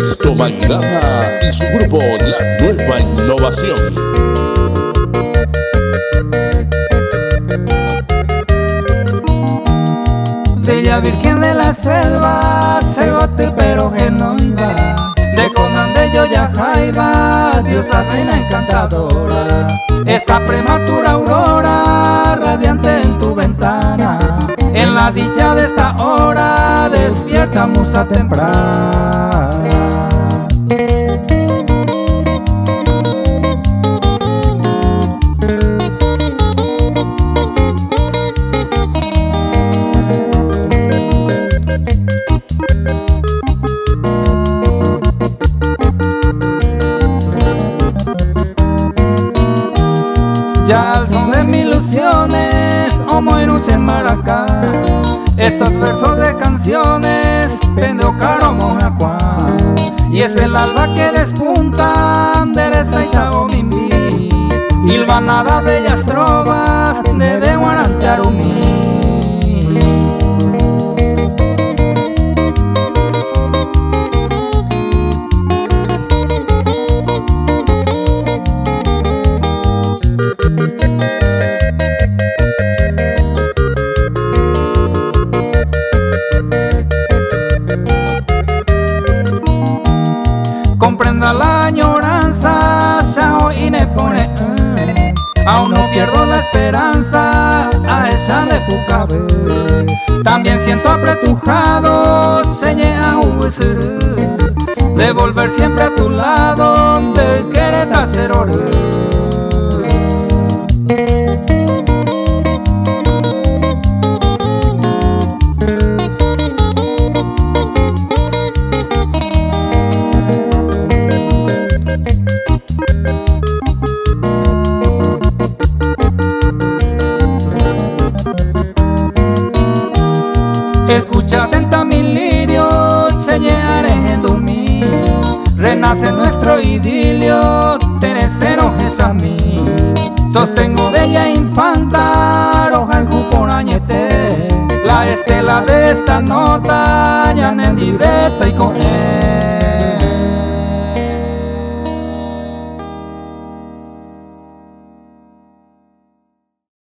Ernesto Mangada y su grupo La Nueva Innovación. Bella Virgen de la Selva, Segote pero Genoiva, de Conan de Yoya Jaiba, diosa reina encantadora. Esta prematura aurora, radiante en tu ventana, en la dicha de esta hora, despierta musa temprana. Ya al son de mis ilusiones, Omoirus en Maracá, estos versos de canciones, pendo caro mojacuá. Y es el alba que despunta, dereza y sao mimbi, hilvanada bellas trovas, de Guarantearumí. Comprenda la añoranza, Shao y ne pone, aún no pierdo la esperanza, a ella de tu cabello. También siento apretujado, señé a de volver siempre a tu lado, de querer hacer oro. Escucha atenta mi lirio, señaré en Dumí, renace nuestro idilio, terecero es a mí. Sostengo bella infanta, roja el cuporañete, la estela de esta nota, ya en directa y con él.